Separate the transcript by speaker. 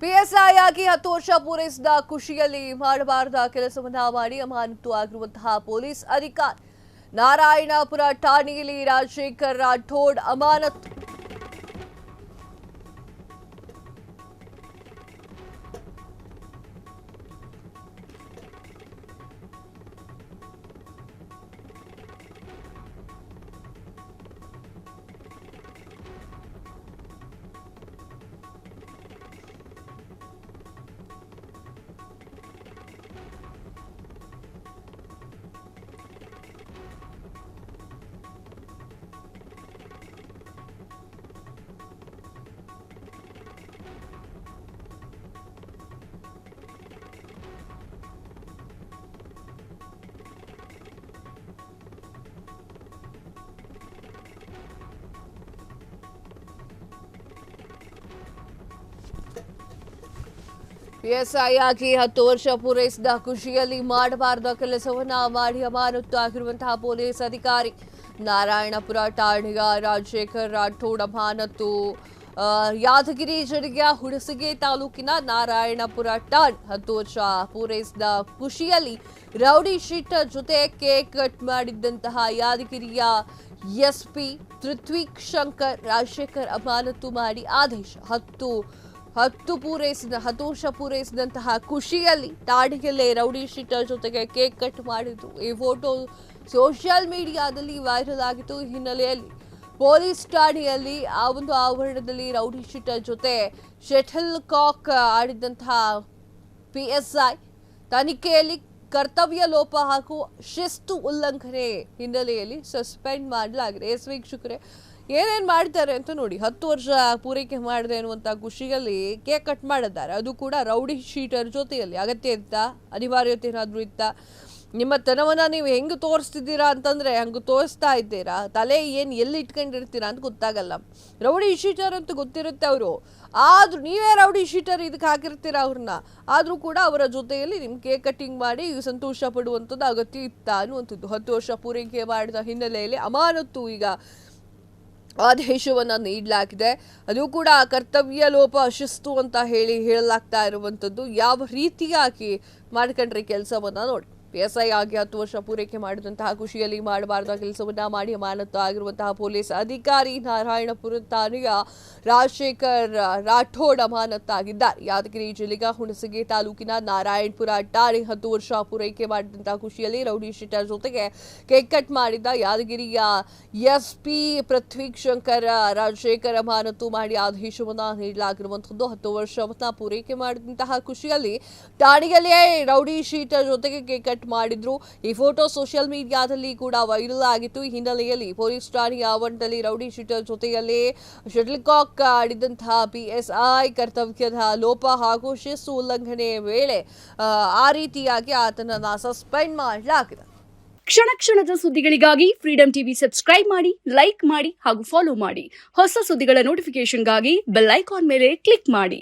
Speaker 1: PSI ಆಗಿ 10 ವರ್ಷ ಪೂರೈಸಿದ ಖುಷಿಯಲ್ಲಿ ಮಾಡಬಾರದ ಕೆಲಸವನ್ನ ಮಾಡಿ ಅಮಾನತು ಆಗಿರುವಂತಹ ಪೊಲೀಸ್ ಅಧಿಕಾರಿ ನಾರಾಯಣಪುರ ಠಾಣೆಯಲ್ಲಿ ರಾಜಶೇಖರ್ ರಾಠೋಡ್ ಅಮಾನತು. ಪಿಎಸ್ಐ ಆಗಿ 10 ವರ್ಷ ಪೂರೈಸಿದ ಖುಷಿಯಲ್ಲಿ ಮಾಡಬಾರದ ಕೆಲಸವನ್ನ ಮಾಡಿ ಅಮಾನತು ಆಗಿರುವಂತಹ ಪೊಲೀಸ್ ಅಧಿಕಾರಿ ನಾರಾಯಣಪುರ ಠಾಣೆಯ ರಾಜಶೇಖರ್ ರಾಠೋಡ್ ಅಮಾನತು. ಯಾದಗಿರಿ ಜಿಲ್ಲೆಯ ಹುಣಸಗಿ ತಾಲೂಕಿನ ನಾರಾಯಣಪುರ ಠಾಣೆ 10 ವರ್ಷ ಪೂರೈಸಿದ ಖುಷಿಯಲ್ಲಿ ರೌಡಿ ಶೀಟರ್ ಜೊತೆ ಕೇಕ್ ಕಟ್ ಮಾಡಿದ್ದಂತಹ ಯಾದಗಿರಿಯ ಎಸ್ಪಿ ಪೃಥ್ವಿಕ್ ಶಂಕರ್ ರಾಜಶೇಖರ್ ಅಮಾನತು ಮಾಡಿ ಆದೇಶ. 10 ವರ್ಷ ಪೂರೈಸಿದಂತಹ ಖುಷಿಯಲ್ಲಿ ಠಾಣೆಯಲ್ಲೇ ರೌಡಿ ಶೀಟರ್ ಜೊತೆಗೆ ಕೇಕ್ ಕಟ್ ಮಾಡಿದ್ದು. ಈ ಫೋಟೋ ಸೋಷಿಯಲ್ ಮೀಡಿಯಾದಲ್ಲಿ ವೈರಲ್ ಆಗಿತ್ತು. ಹಿನ್ನೆಲೆಯಲ್ಲಿ ಪೊಲೀಸ್ ಠಾಣೆಯಲ್ಲಿ ಆ ಒಂದು ಆವರಣದಲ್ಲಿ ರೌಡಿ ಶೀಟರ್ ಜೊತೆ ಶಟಲ್ ಕಾಕ್ ಆಡಿದಂತಹ ಪಿಎಸ್ಐ ತನಿಖೆಯಲ್ಲಿ ಕರ್ತವ್ಯ ಲೋಪ ಹಾಗೂ ಶಿಸ್ತು ಉಲ್ಲಂಘನೆ ಹಿನ್ನೆಲೆಯಲ್ಲಿ ಸಸ್ಪೆಂಡ್ ಮಾಡಲಾಗಿದೆ. ವೀಕ್ಷಕರೇ, ಏನೇನು ಮಾಡ್ತಾರೆ ಅಂತ ನೋಡಿ. 10 ವರ್ಷ ಪೂರೈಕೆ ಮಾಡಿದೆ ಅನ್ನುವಂಥ ಖುಷಿಯಲ್ಲಿ ಕೇಕ್ ಕಟ್ ಮಾಡಿದ್ದಾರೆ. ಅದು ಕೂಡ ರೌಡಿ ಶೀಟರ್ ಜೊತೆಯಲ್ಲಿ. ಅಗತ್ಯ ಇತ್ತಾ? ಅನಿವಾರ್ಯತೆ ಏನಾದರೂ ಇತ್ತಾ? ನಿಮ್ಮ ತನವನ್ನ ನೀವು ಹೆಂಗೆ ತೋರಿಸ್ತಿದ್ದೀರಾ ಅಂತಂದರೆ ಹಂಗೆ ತೋರಿಸ್ತಾ ಇದ್ದೀರಾ? ತಲೆ ಏನು ಎಲ್ಲಿ ಇಟ್ಕೊಂಡಿರ್ತೀರಾ ಅಂತ ಗೊತ್ತಾಗಲ್ಲ. ರೌಡಿ ಶೀಟರ್ ಅಂತ ಗೊತ್ತಿರುತ್ತೆ ಅವರು, ಆದರೂ ನೀವೇ ರೌಡಿ ಶೀಟರ್ ಇದಕ್ಕೆ ಹಾಕಿರ್ತೀರ ಅವ್ರನ್ನ. ಆದರೂ ಕೂಡ ಅವರ ಜೊತೆಯಲ್ಲಿ ನಿಮ್ಮ ಕೇಕ್ ಕಟ್ಟಿಂಗ್ ಮಾಡಿ ಸಂತೋಷ ಪಡುವಂಥದ್ದು ಅಗತ್ಯ ಇತ್ತಾ ಅನ್ನುವಂಥದ್ದು. 10 ವರ್ಷ ಪೂರೈಕೆ ಮಾಡಿದ ಹಿನ್ನೆಲೆಯಲ್ಲಿ ಅಮಾನತು ಈಗ ಆದೇಶವನ್ನು ನೀಡಲಾಗಿದೆ. ಅದು ಕೂಡ ಕರ್ತವ್ಯ ಲೋಪ ಶಿಸ್ತು ಅಂತ ಹೇಳಲಾಗ್ತಾ ಇರುವಂಥದ್ದು. ಯಾವ ರೀತಿಯಾಗಿ ಮಾಡ್ಕೊಂಡ್ರೆ ಕೆಲಸವನ್ನ ನೋಡಿ. ಪಿಎಸ್ಐ ಆಗಿ 10 ವರ್ಷ ಪೂರೈಕೆ ಮಾಡಿದಂತಹ ಖುಷಿಯಲ್ಲಿ ಮಾಡಬಾರದ ಕೆಲಸವನ್ನ ಮಾಡಿ ಅಮಾನತು ಆಗಿರುವಂತಹ ಪೊಲೀಸ್ ಅಧಿಕಾರಿ ನಾರಾಯಣಪುರ ಠಾಣೆಯ ರಾಜಶೇಖರ್ ರಾಠೋಡ್ ಅಮಾನತಾಗಿದ್ದಾರೆ. ಯಾದಗಿರಿ ಜಿಲ್ಲೆಯ ಹುಣಸಗಿ ತಾಲೂಕಿನ ನಾರಾಯಣಪುರ ಠಾಣೆ 10 ವರ್ಷ ಪೂರೈಕೆ ಮಾಡಿದಂತಹ ಖುಷಿಯಲ್ಲಿ ರೌಡಿ ಶೀಟರ್ ಜೊತೆಗೆ ಕೇಕ್ ಕಟ್ ಮಾಡಿದ ಯಾದಗಿರಿಯ ಎಸ್ಪಿ ಪೃಥ್ವಿಕ್ ಶಂಕರ್ ರಾಜಶೇಖರ್ ಅಮಾನತು ಮಾಡಿ ಆದೇಶವನ್ನ ನೀಡಲಾಗಿರುವಂತದ್ದು. 10 ವರ್ಷವನ್ನ ಪೂರೈಕೆ ಮಾಡಿದಂತಹ ಖುಷಿಯಲ್ಲಿ ಠಾಣೆಯಲ್ಲಿಯೇ ರೌಡಿ ಶೀಟರ್ ಜೊತೆಗೆ ಕೇಕ್ ಕಟ್ ಮಾಡಿದ್ರು. ಈ ಫೋಟೋ ಸೋಷಿಯಲ್ ಮೀಡಿಯಾದಲ್ಲಿ ಕೂಡ ವೈರಲ್ ಆಗಿತ್ತು. ಈ ಹಿನ್ನೆಲೆಯಲ್ಲಿ ಪೊಲೀಸ್ ಠಾಣೆಯ ಆವರಣದಲ್ಲಿ ರೌಡಿ ಶೀಟರ್ ಜೊತೆಯಲ್ಲಿ ಶಟಲ್ ಕಾಕ್ ಆಡಿದಂತಹ ಪಿಎಸ್ಐ ಕರ್ತವ್ಯದ ಲೋಪ ಹಾಗೂ ಶಿಸ್ತು ಉಲ್ಲಂಘನೆ ವೇಳೆ ಆ ರೀತಿಯಾಗಿ ಆತನನ್ನ ಸಸ್ಪೆಂಡ್ ಮಾಡಲಾಗಿದೆ.
Speaker 2: ಕ್ಷಣ ಕ್ಷಣದ ಸುದ್ದಿಗಳಿಗಾಗಿ ಫ್ರೀಡಂ ಟಿವಿ ಸಬ್ಸ್ಕ್ರೈಬ್ ಮಾಡಿ, ಲೈಕ್ ಮಾಡಿ ಹಾಗೂ ಫಾಲೋ ಮಾಡಿ. ಹೊಸ ಸುದ್ದಿಗಳ ನೋಟಿಫಿಕೇಶನ್ಗಾಗಿ ಬೆಲ್ ಐಕಾನ್ ಮೇಲೆ ಕ್ಲಿಕ್ ಮಾಡಿ.